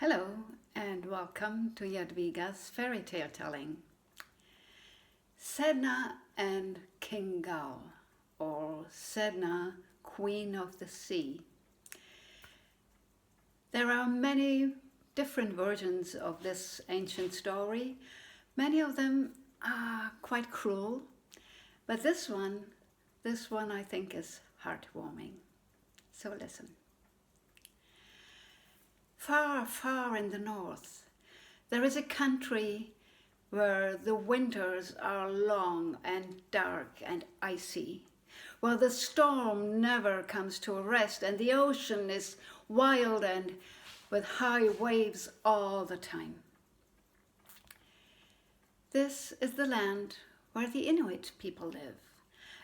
Hello and welcome to Jadwiga's fairy tale telling. Sedna and King Gull, or Sedna, Queen of the Sea. There are many different versions of this ancient story. Many of them are quite cruel, but this one I think is heartwarming. So listen. Far, far in the north, there is a country where the winters are long and dark and icy, where the storm never comes to a rest and the ocean is wild and with high waves all the time. This is the land where the Inuit people live.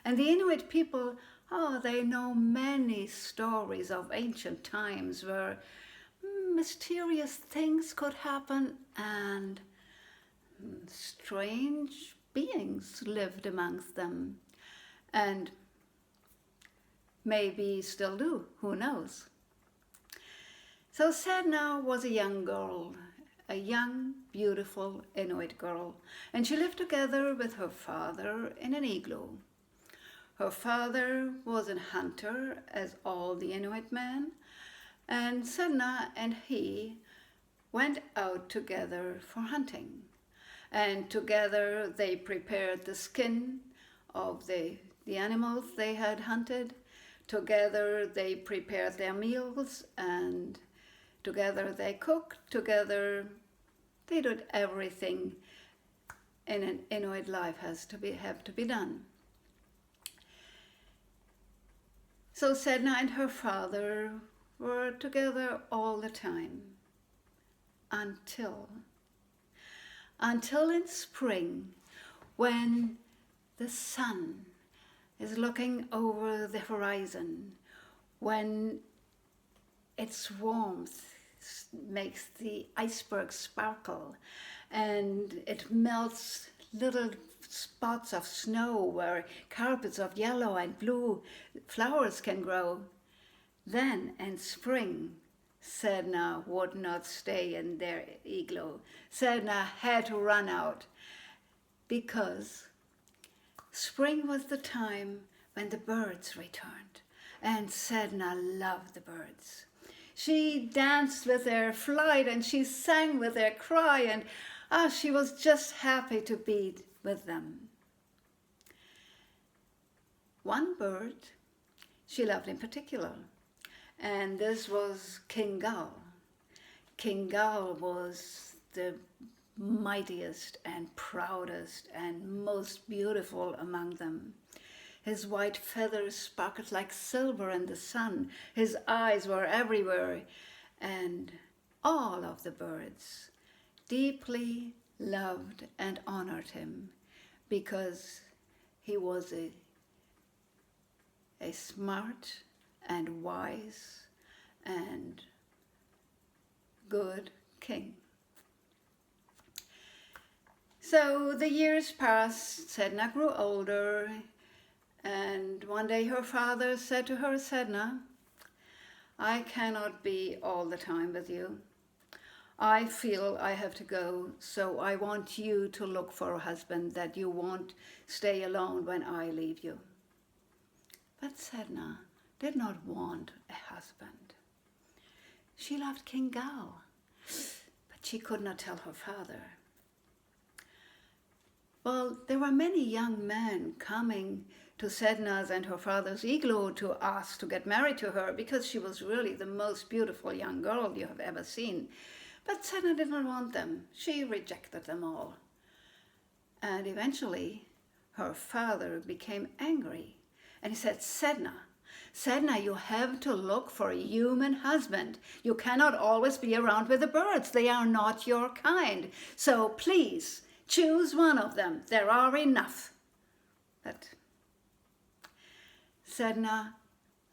And the Inuit people, they know many stories of ancient times where mysterious things could happen and strange beings lived amongst them and maybe still do, who knows. So Sedna was a young girl, a young, beautiful Inuit girl, and she lived together with her father in an igloo. Her father was a hunter, as all the Inuit men, and Sedna and he went out together for hunting. And together they prepared the skin of the animals they had hunted. Together they prepared their meals, and together they cooked. Together they did everything in an Inuit life have to be done. So Sedna and her father were together all the time until in spring, when the sun is looking over the horizon, when its warmth makes the iceberg sparkle and it melts little spots of snow where carpets of yellow and blue flowers can grow. Then in spring, Sedna would not stay in their igloo. Sedna had to run out because spring was the time when the birds returned, and Sedna loved the birds. She danced with their flight and she sang with their cry, and she was just happy to be with them. One bird she loved in particular, and this was King Gull. King Gull was the mightiest and proudest and most beautiful among them. His white feathers sparkled like silver in the sun. His eyes were everywhere, and all of the birds deeply loved and honored him because he was a smart and wise and good king. So the years passed, Sedna grew older, and one day her father said to her, Sedna, I cannot be all the time with you. I feel I have to go, so I want you to look for a husband, that you won't stay alone when I leave you. But Sedna did not want a husband. She loved King Gull, but she could not tell her father. Well, there were many young men coming to Sedna's and her father's igloo to ask to get married to her because she was really the most beautiful young girl you have ever seen. But Sedna did not want them. She rejected them all. And eventually, her father became angry. And he said, Sedna, you have to look for a human husband. You cannot always be around with the birds. They are not your kind. So please, choose one of them. There are enough. But Sedna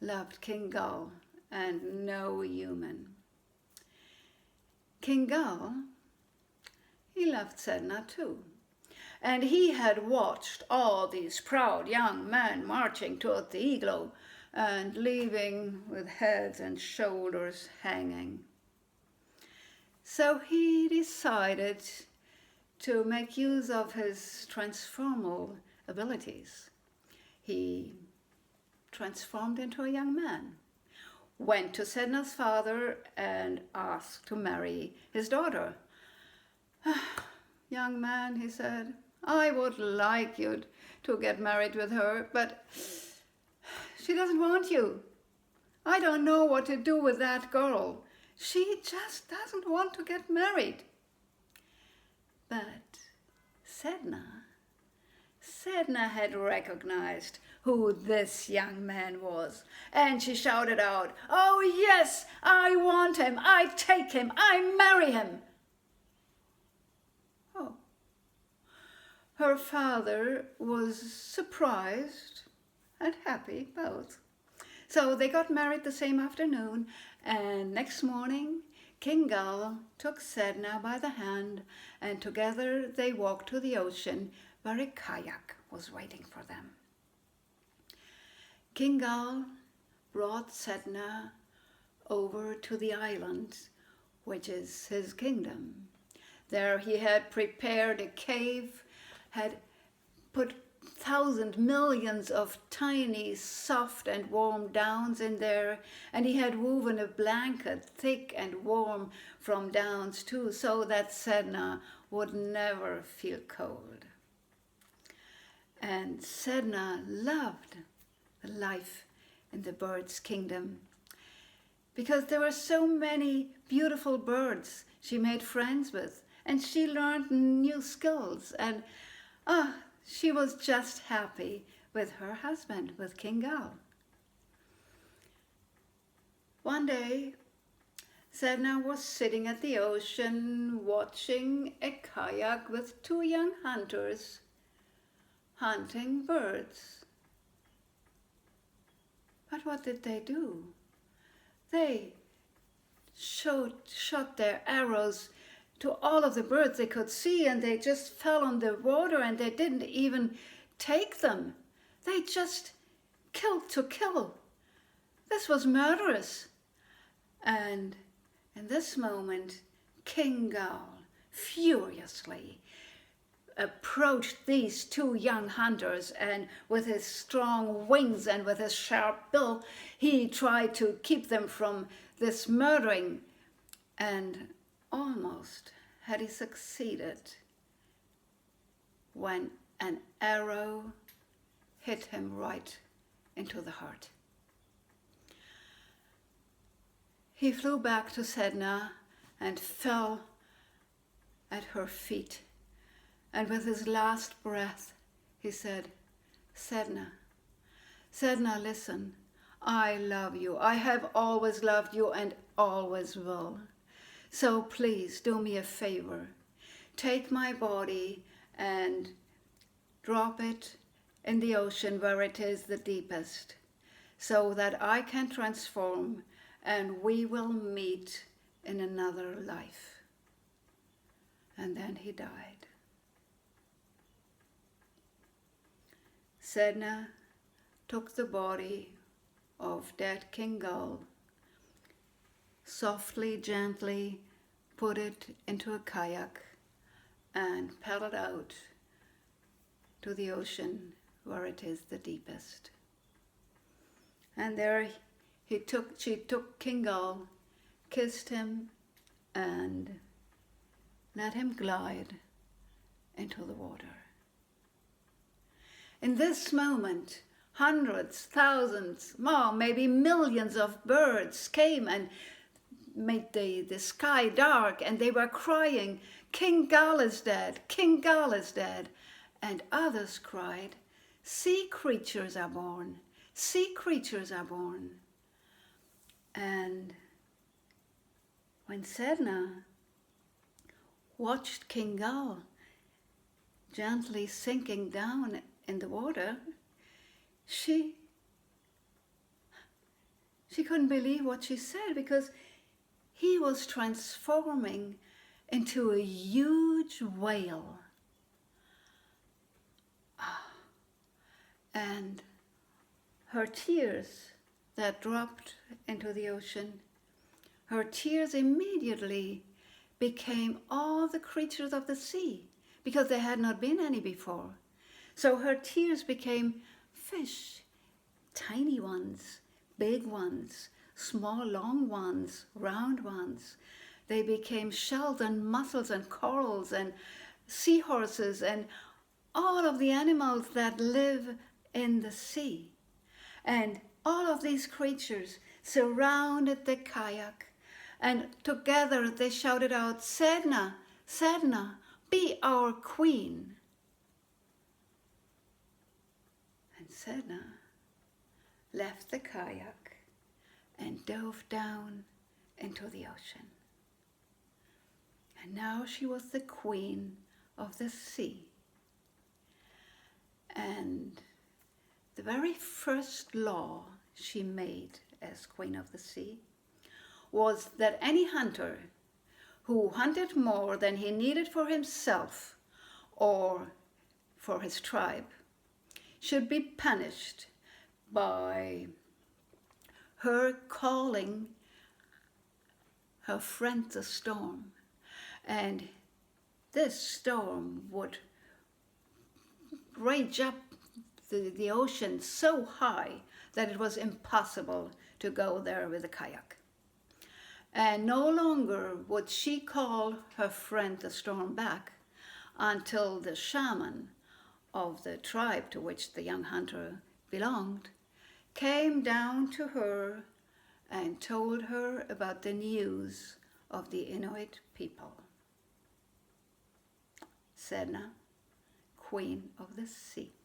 loved King Gull and no human. King Gull, he loved Sedna too. And he had watched all these proud young men marching toward the igloo and leaving with heads and shoulders hanging. So he decided to make use of his transformal abilities. He transformed into a young man, went to Sedna's father and asked to marry his daughter. Young man, he said, I would like you to get married with her, but she doesn't want you. I don't know what to do with that girl. She just doesn't want to get married. But Sedna had recognized who this young man was, and she shouted out, "Oh yes, I want him, I take him, I marry him." Oh. Her father was surprised and happy both. So they got married the same afternoon, and next morning King Gull took Sedna by the hand, and together they walked to the ocean where a kayak was waiting for them. King Gull brought Sedna over to the island, which is his kingdom. There he had prepared a cave, had put millions of tiny, soft and warm downs in there, and he had woven a blanket, thick and warm from downs too, so that Sedna would never feel cold. And Sedna loved the life in the birds' kingdom, because there were so many beautiful birds she made friends with, and she learned new skills, and she was just happy with her husband, with King Gull. One day, Sedna was sitting at the ocean watching a kayak with two young hunters hunting birds. But what did they do? They shot their arrows to all of the birds they could see, and they just fell on the water, and they didn't even take them. They just killed to kill. This was murderous. And in this moment, King Gull furiously approached these two young hunters, and with his strong wings and with his sharp bill, he tried to keep them from this murdering, and almost had he succeeded when an arrow hit him right into the heart. He flew back to Sedna and fell at her feet, and with his last breath he said, Sedna, listen, I love you. I have always loved you and always will. So please do me a favor. Take my body and drop it in the ocean where it is the deepest, so that I can transform and we will meet in another life. And then he died. Sedna took the body of dead King Gull, softly, gently put it into a kayak and paddled out to the ocean where it is the deepest. And there she took King Gull, kissed him, and let him glide into the water. In this moment, hundreds, thousands, more, maybe millions of birds came and made the sky dark, and they were crying, King Gull is dead, King Gull is dead. And others cried, sea creatures are born, sea creatures are born. And when Sedna watched King Gull gently sinking down in the water, she couldn't believe what she said, because he was transforming into a huge whale. And her tears that dropped into the ocean, her tears immediately became all the creatures of the sea, because there had not been any before. So her tears became fish, tiny ones, big ones, small, long ones, round ones. They became shells and mussels and corals and seahorses and all of the animals that live in the sea. And all of these creatures surrounded the kayak, and together they shouted out, "Sedna, Sedna, be our queen." And Sedna left the kayak and dove down into the ocean. And now she was the queen of the sea. And the very first law she made as Queen of the Sea was that any hunter who hunted more than he needed for himself or for his tribe should be punished by her calling her friend the storm. And this storm would rage up the ocean so high that it was impossible to go there with a kayak. And no longer would she call her friend the storm back until the shaman of the tribe to which the young hunter belonged came down to her and told her about the news of the Inuit people. Sedna, Queen of the Sea.